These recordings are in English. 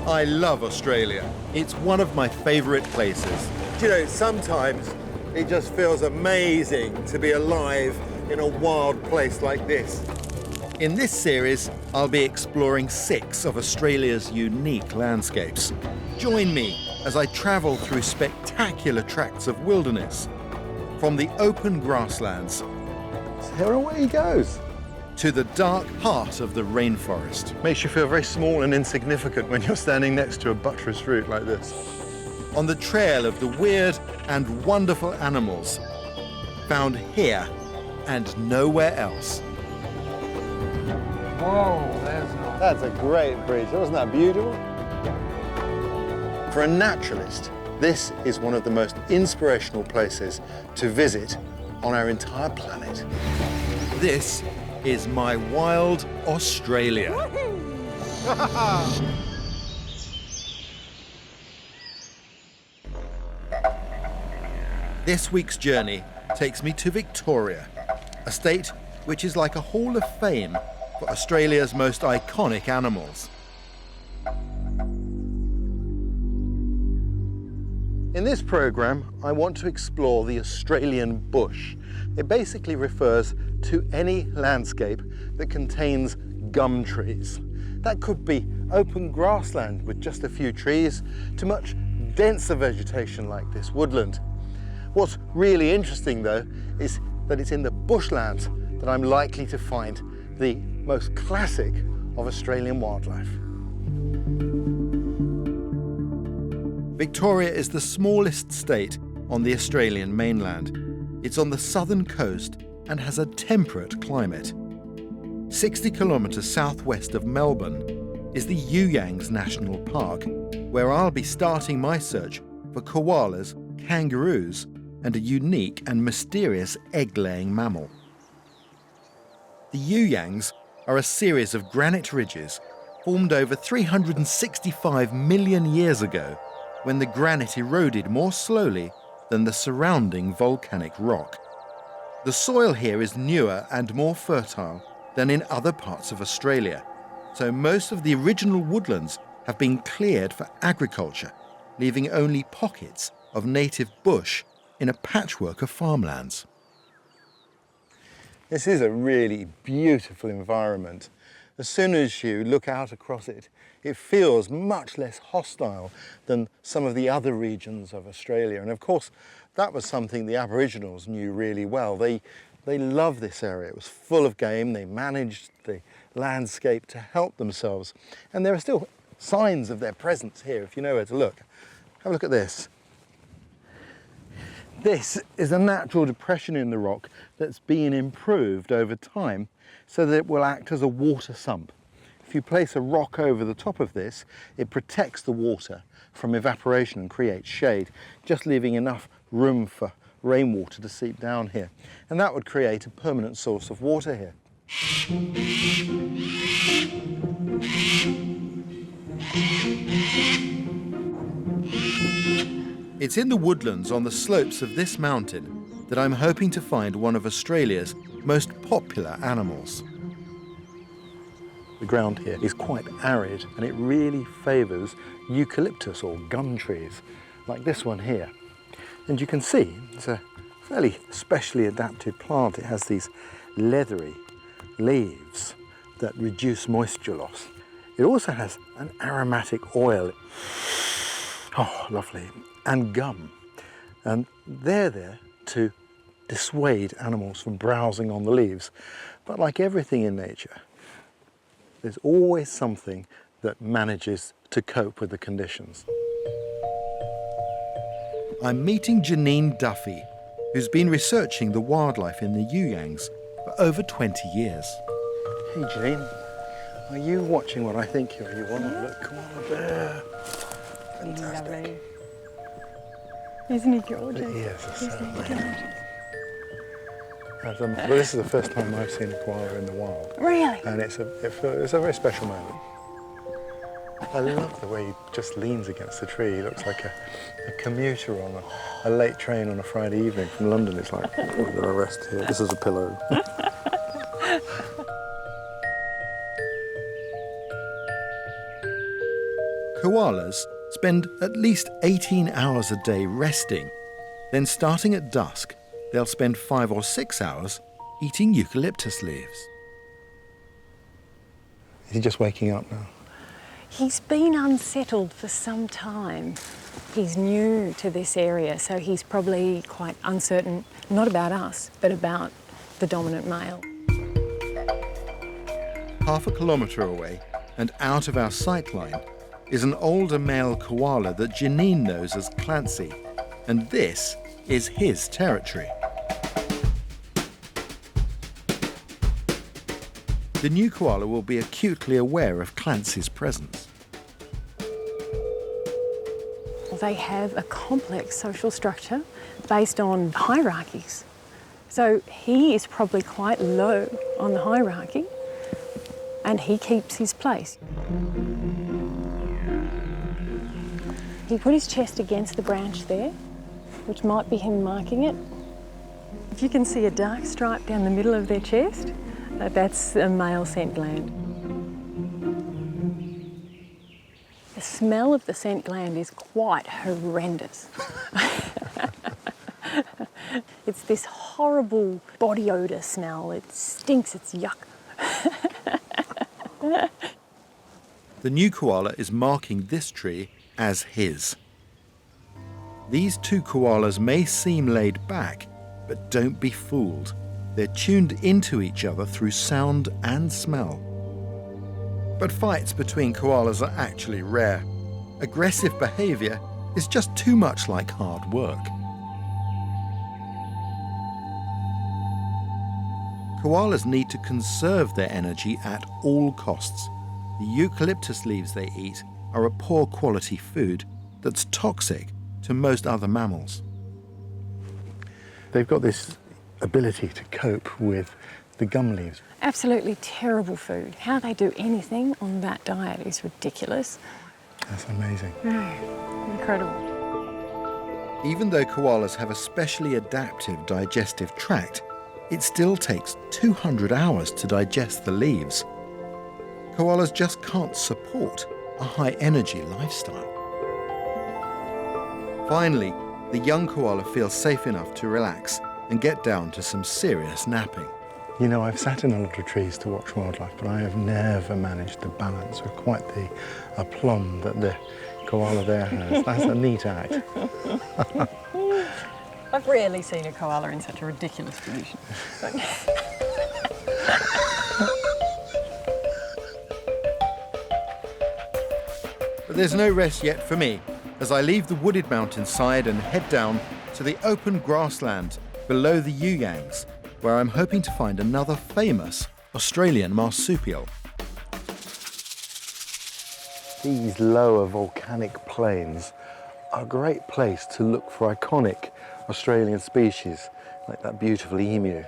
I love Australia. It's one of my favourite places. You know, sometimes it just feels amazing to be alive in a wild place like this. In this series, I'll be exploring 6 of Australia's unique landscapes. Join me as I travel through spectacular tracts of wilderness, from the open grasslands Here away he goes. to the dark heart of the rainforest. Makes you feel very small and insignificant when you're standing next to a buttressed root like this. On the trail of the weird and wonderful animals found here and nowhere else. Whoa, That's a great bridge. Wasn't that beautiful? For a naturalist, this is one of the most inspirational places to visit on our entire planet. This is my wild Australia. This week's journey takes me to Victoria, a state which is like a hall of fame for Australia's most iconic animals. In this program, I want to explore the Australian bush. It basically refers to any landscape that contains gum trees. That could be open grassland with just a few trees to much denser vegetation like this woodland. What's really interesting though is that it's in the bushlands that I'm likely to find the most classic of Australian wildlife. Victoria is the smallest state on the Australian mainland. It's on the southern coast and has a temperate climate. 60 kilometres southwest of Melbourne is the Youyangs National Park, where I'll be starting my search for koalas, kangaroos, and a unique and mysterious egg-laying mammal. The Youyangs are a series of granite ridges formed over 365 million years ago, when the granite eroded more slowly than the surrounding volcanic rock. The soil here is newer and more fertile than in other parts of Australia, so most of the original woodlands have been cleared for agriculture, leaving only pockets of native bush in a patchwork of farmlands. This is a really beautiful environment. As soon as you look out across it, it feels much less hostile than some of the other regions of Australia. And of course, that was something the Aboriginals knew really well. They loved this area. It was full of game. They managed the landscape to help themselves. And there are still signs of their presence here, if you know where to look. Have a look at this. This is a natural depression in the rock that's been improved over time so that it will act as a water sump. If you place a rock over the top of this, it protects the water from evaporation and creates shade, just leaving enough room for rainwater to seep down here. And that would create a permanent source of water here. It's in the woodlands on the slopes of this mountain that I'm hoping to find one of Australia's most popular animals. The ground here is quite arid and it really favours eucalyptus or gum trees, like this one here. And you can see it's a fairly specially adapted plant. It has these leathery leaves that reduce moisture loss. It also has an aromatic oil. Oh, lovely. And gum. And they're there to dissuade animals from browsing on the leaves. But like everything in nature, there's always something that manages to cope with the conditions. I'm meeting Janine Duffy, who's been researching the wildlife in the Youyangs for over 20 years. Hey Janine, are you watching what I think you are? Look, koala bear. Fantastic. Lovely. Isn't he gorgeous? He is, certainly. Well, this is the first time I've seen a koala in the wild. Really? And it's a very special moment. I love the way he just leans against the tree. He looks like a commuter on a late train on a Friday evening from London. It's like, oh, I'm going to rest here. This is a pillow. Koalas spend at least 18 hours a day resting. Then starting at dusk, they'll spend 5 or 6 hours eating eucalyptus leaves. Is he just waking up now? He's been unsettled for some time. He's new to this area, so he's probably quite uncertain, not about us, but about the dominant male. Half a kilometre away and out of our sight line is an older male koala that Janine knows as Clancy, and this is his territory. The new koala will be acutely aware of Clancy's presence. They have a complex social structure based on hierarchies. So he is probably quite low on the hierarchy and he keeps his place. He put his chest against the branch there, which might be him marking it. If you can see a dark stripe down the middle of their chest, that's a male scent gland. The smell of the scent gland is quite horrendous. It's this horrible body odour smell. It stinks, it's yuck. The new koala is marking this tree as his. These two koalas may seem laid back, but don't be fooled. They're tuned into each other through sound and smell. But fights between koalas are actually rare. Aggressive behaviour is just too much like hard work. Koalas need to conserve their energy at all costs. The eucalyptus leaves they eat are a poor quality food that's toxic to most other mammals. They've got this ability to cope with the gum leaves. Absolutely terrible food. How they do anything on that diet is ridiculous. That's amazing. Incredible. Even though koalas have a specially adaptive digestive tract, it still takes 200 hours to digest the leaves. Koalas just can't support a high-energy lifestyle. Finally, the young koala feels safe enough to relax and get down to some serious napping. You know, I've sat in a lot of trees to watch wildlife, but I have never managed to balance with quite the aplomb that the koala there has. That's a neat act. I've rarely seen a koala in such a ridiculous position. But there's no rest yet for me as I leave the wooded mountainside and head down to the open grassland below the Yuyangs, where I'm hoping to find another famous Australian marsupial. These lower volcanic plains are a great place to look for iconic Australian species, like that beautiful emu.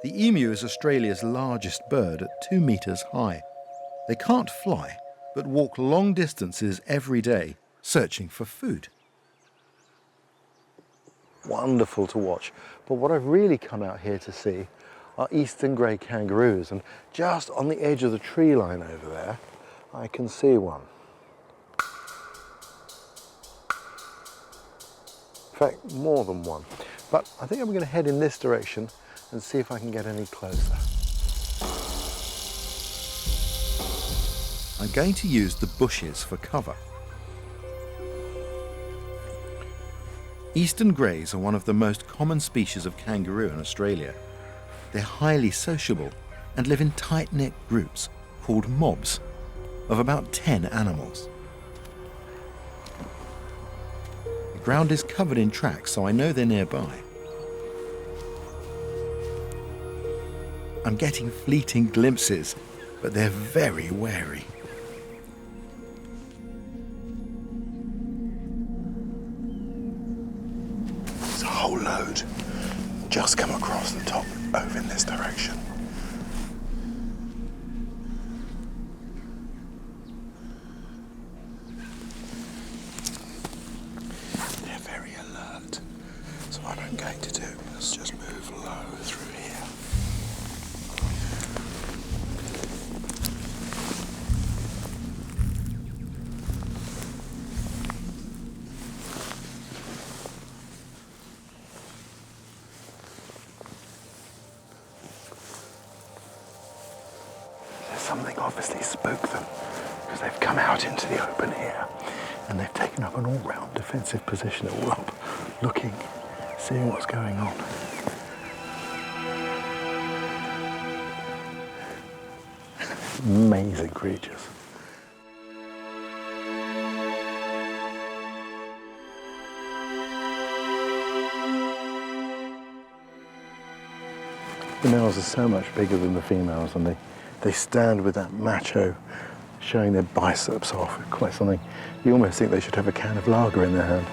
The emu is Australia's largest bird at 2 metres high. They can't fly, but walk long distances every day, searching for food. Wonderful to watch, but what I've really come out here to see are eastern grey kangaroos, and just on the edge of the tree line over there, I can see one. In fact, more than one. But I think I'm going to head in this direction and see if I can get any closer. I'm going to use the bushes for cover. Eastern greys are one of the most common species of kangaroo in Australia. They're highly sociable and live in tight-knit groups called mobs of about 10 animals. The ground is covered in tracks, so I know they're nearby. I'm getting fleeting glimpses, but they're very wary. There's a whole load just come across the top over in this direction. They're very alert, so what I'm going to do is just move low through here. something obviously spooked them, because they've come out into the open here and they've taken up an all-round defensive position, all up, looking, seeing what's going on. Amazing creatures. The males are so much bigger than the females, and they stand with that macho showing their biceps off. Quite something. You almost think they should have a can of lager in their hand.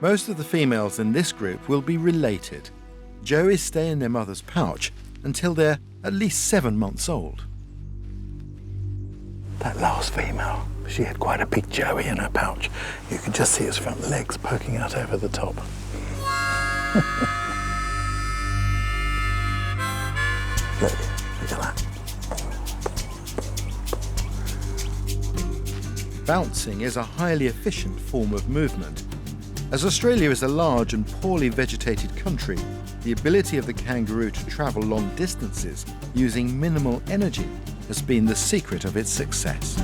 Most of the females in this group will be related. Joeys stay in their mother's pouch until they're at least 7 months old. That last female, she had quite a big joey in her pouch. You could just see its front legs poking out over the top. Look at that. Bouncing is a highly efficient form of movement. As Australia is a large and poorly vegetated country, the ability of the kangaroo to travel long distances using minimal energy has been the secret of its success.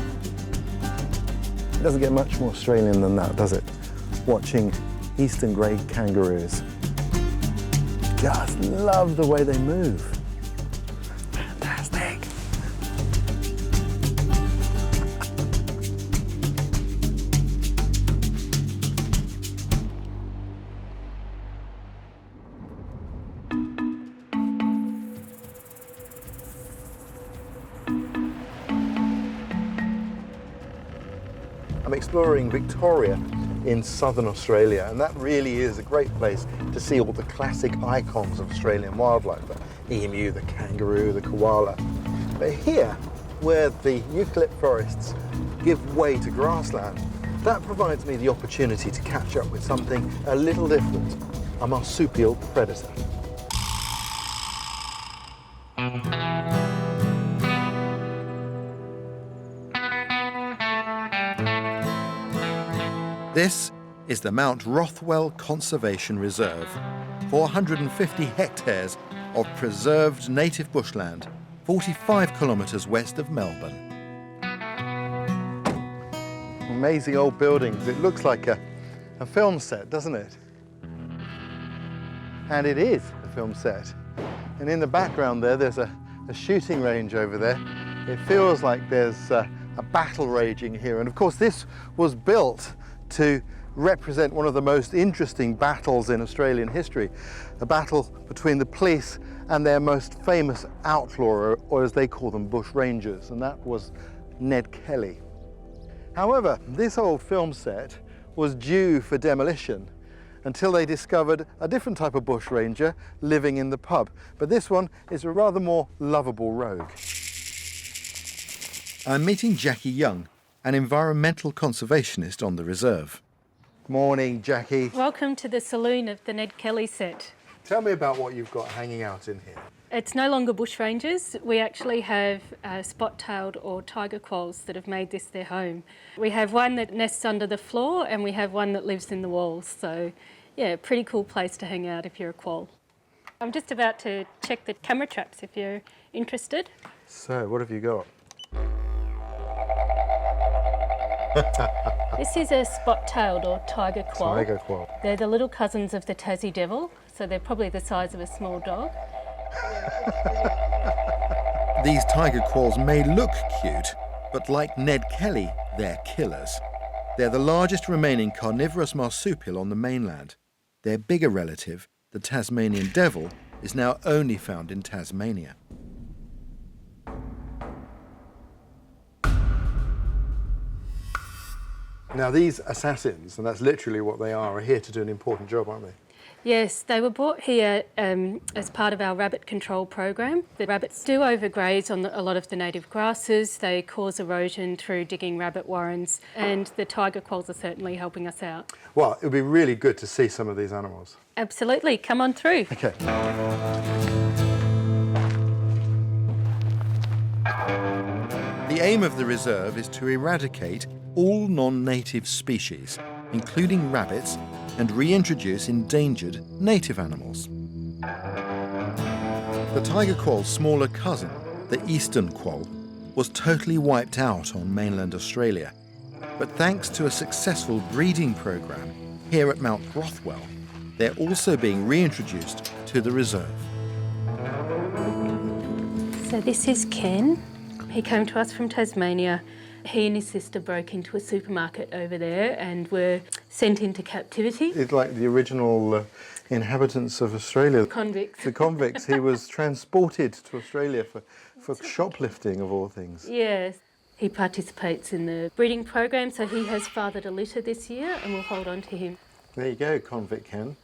It doesn't get much more Australian than that, does it? Watching eastern grey kangaroos. Just love the way they move. Fantastic. I'm exploring Victoria in southern Australia, and that really is a great place to see all the classic icons of Australian wildlife, the emu, the kangaroo, the koala. But here, where the eucalypt forests give way to grassland, that provides me the opportunity to catch up with something a little different, a marsupial predator. This is the Mount Rothwell Conservation Reserve, 450 hectares of preserved native bushland, 45 kilometres west of Melbourne. Amazing old buildings. It looks like a film set, doesn't it? And it is a film set. And in the background there's a shooting range over there. It feels like there's a battle raging here. And of course this was built to represent one of the most interesting battles in Australian history, a battle between the police and their most famous outlaw, or as they call them, bushrangers, and that was Ned Kelly. However, this old film set was due for demolition until they discovered a different type of bushranger living in the pub. But this one is a rather more lovable rogue. I'm meeting Jackie Young, an environmental conservationist on the reserve. Morning, Jackie. Welcome to the saloon of the Ned Kelly set. Tell me about what you've got hanging out in here. It's no longer bushrangers. We actually have spot-tailed or tiger quolls that have made this their home. We have one that nests under the floor and we have one that lives in the walls. So, yeah, pretty cool place to hang out if you're a quoll. I'm just about to check the camera traps if you're interested. So, what have you got? This is a spot-tailed or tiger quoll. Tiger quoll. They're the little cousins of the Tassie devil, so they're probably the size of a small dog. These tiger quolls may look cute, but like Ned Kelly, they're killers. They're the largest remaining carnivorous marsupial on the mainland. Their bigger relative, the Tasmanian devil, is now only found in Tasmania. Now these assassins, and that's literally what they are here to do an important job, aren't they? Yes, they were brought here as part of our rabbit control program. The rabbits do overgraze on a lot of the native grasses. They cause erosion through digging rabbit warrens, and the tiger quolls are certainly helping us out. Well, it would be really good to see some of these animals. Absolutely, come on through. Okay. The aim of the reserve is to eradicate all non-native species, including rabbits, and reintroduce endangered native animals. The tiger quol's smaller cousin, the eastern quoll, was totally wiped out on mainland Australia. But thanks to a successful breeding program here at Mount Rothwell, they're also being reintroduced to the reserve. So this is Ken. He came to us from Tasmania. He and his sister broke into a supermarket over there and were sent into captivity. It's like the original inhabitants of Australia. Convicts. The convicts. He was transported to Australia for shoplifting, of all things. Yes. He participates in the breeding program, so he has fathered a litter this year and we'll hold on to him. There you go, convict Ken.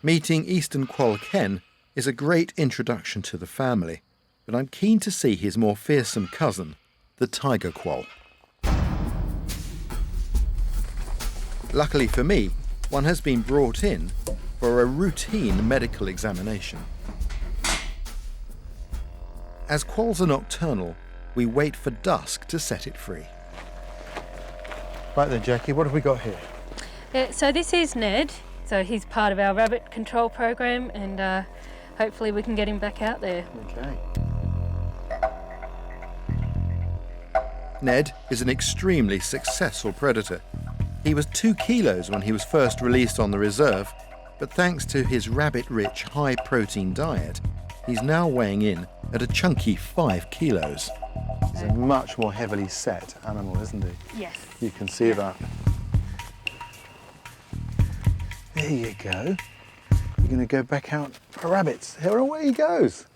Meeting eastern quoll Ken is a great introduction to the family, but I'm keen to see his more fearsome cousin, the tiger quoll. Luckily for me, one has been brought in for a routine medical examination. As quolls are nocturnal, we wait for dusk to set it free. Right then, Jackie, what have we got here? So this is Ned. So he's part of our rabbit control program and hopefully we can get him back out there. Okay. Ned is an extremely successful predator. He was 2 kilos when he was first released on the reserve, but thanks to his rabbit-rich, high-protein diet, he's now weighing in at a chunky 5 kilos. He's a much more heavily set animal, isn't he? Yes. You can see that. There you go. You're going to go back out for rabbits. Here, away he goes.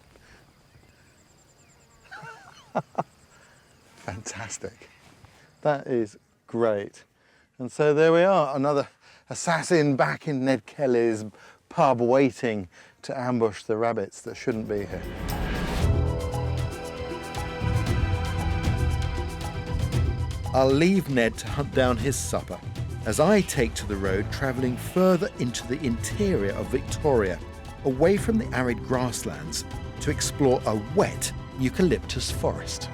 Fantastic. That is great. And so there we are, another assassin back in Ned Kelly's pub waiting to ambush the rabbits that shouldn't be here. I'll leave Ned to hunt down his supper as I take to the road travelling further into the interior of Victoria, away from the arid grasslands, to explore a wet eucalyptus forest.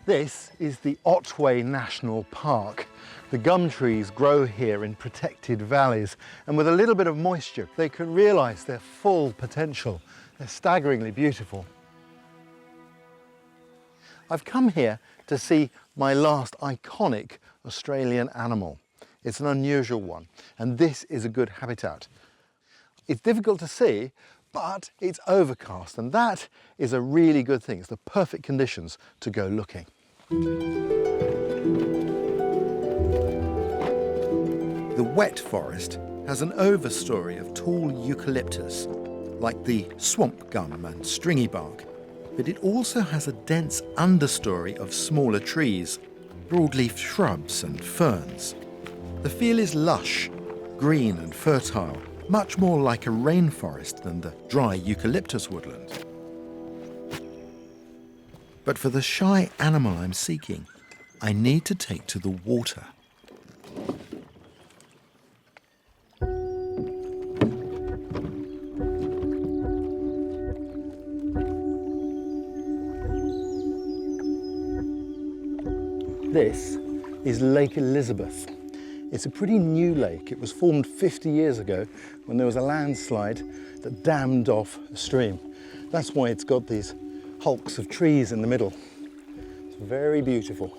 This is the Otway National Park. The gum trees grow here in protected valleys, and with a little bit of moisture, they can realise their full potential. They're staggeringly beautiful. I've come here to see my last iconic Australian animal. It's an unusual one, and this is a good habitat. It's difficult to see, but it's overcast, and that is a really good thing. It's the perfect conditions to go looking. The wet forest has an overstory of tall eucalyptus, like the swamp gum and stringy bark, but it also has a dense understory of smaller trees, broadleaf shrubs and ferns. The feel is lush, green and fertile, much more like a rainforest than the dry eucalyptus woodland. But for the shy animal I'm seeking, I need to take to the water. This is Lake Elizabeth. It's a pretty new lake. It was formed 50 years ago when there was a landslide that dammed off a stream. That's why it's got these hulks of trees in the middle. It's very beautiful,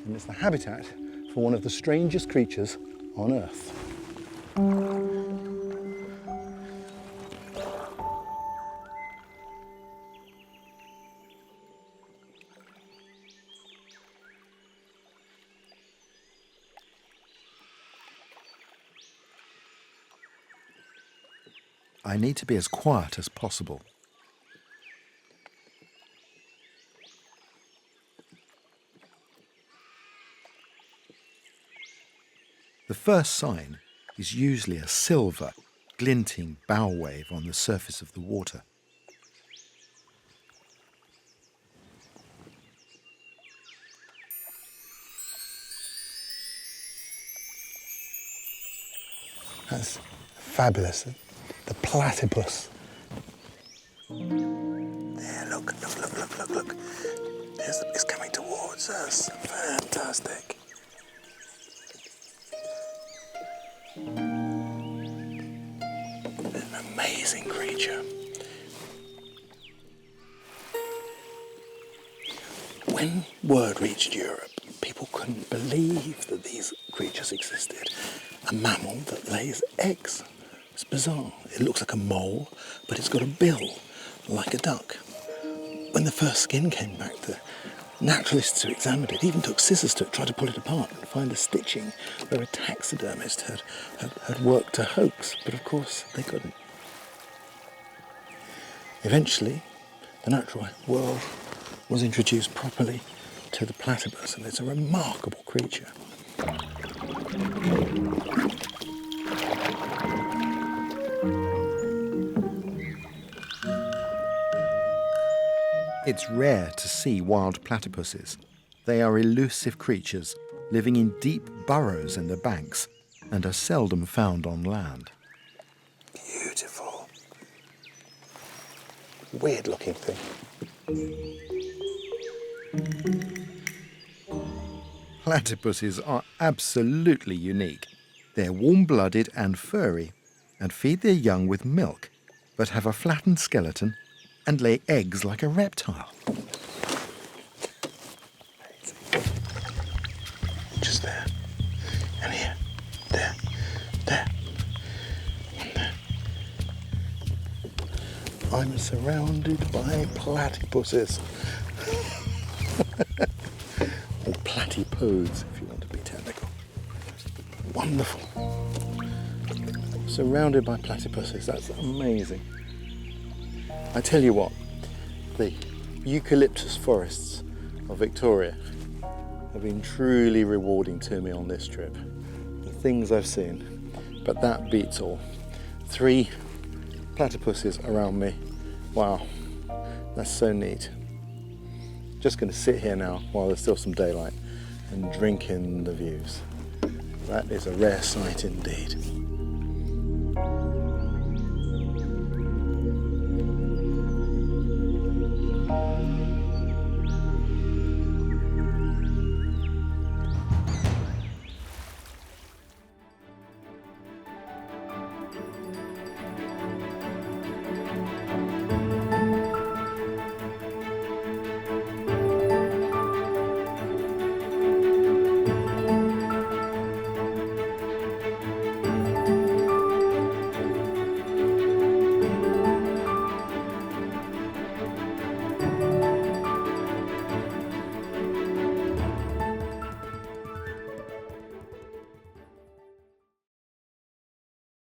and it's the habitat for one of the strangest creatures on Earth. I need to be as quiet as possible. The first sign is usually a silver, glinting bow wave on the surface of the water. That's fabulous. The platypus. There, look. It's coming towards us. Fantastic. An amazing creature. When word reached Europe, people couldn't believe that these creatures existed. A mammal that lays eggs. It's bizarre. It looks like a mole, but it's got a bill, like a duck. When the first skin came back, the naturalists who examined it even took scissors to it, tried to pull it apart and find the stitching where a taxidermist had worked a hoax, but of course they couldn't. Eventually, the natural world was introduced properly to the platypus, and it's a remarkable creature. It's rare to see wild platypuses. They are elusive creatures living in deep burrows in the banks and are seldom found on land. Beautiful. Weird looking thing. Platypuses are absolutely unique. They're warm-blooded and furry and feed their young with milk, but have a flattened skeleton and lay eggs like a reptile. Just there, and here, there, and there. I'm surrounded by platypuses. Or platypodes, if you want to be technical. Wonderful. Surrounded by platypuses, that's amazing. I tell you what, the eucalyptus forests of Victoria have been truly rewarding to me on this trip. The things I've seen, but that beats all. 3 platypuses around me. Wow, that's so neat. Just going to sit here now while there's still some daylight and drink in the views. That is a rare sight indeed.